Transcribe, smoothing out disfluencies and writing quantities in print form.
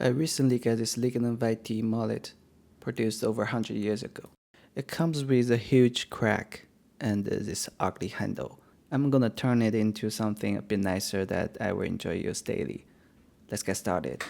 I recently got this Lignum Vitae mallet, produced over 100 years ago. It comes with a huge crack and this ugly handle. I'm gonna turn it into something a bit nicer that I will enjoy use daily. Let's get started.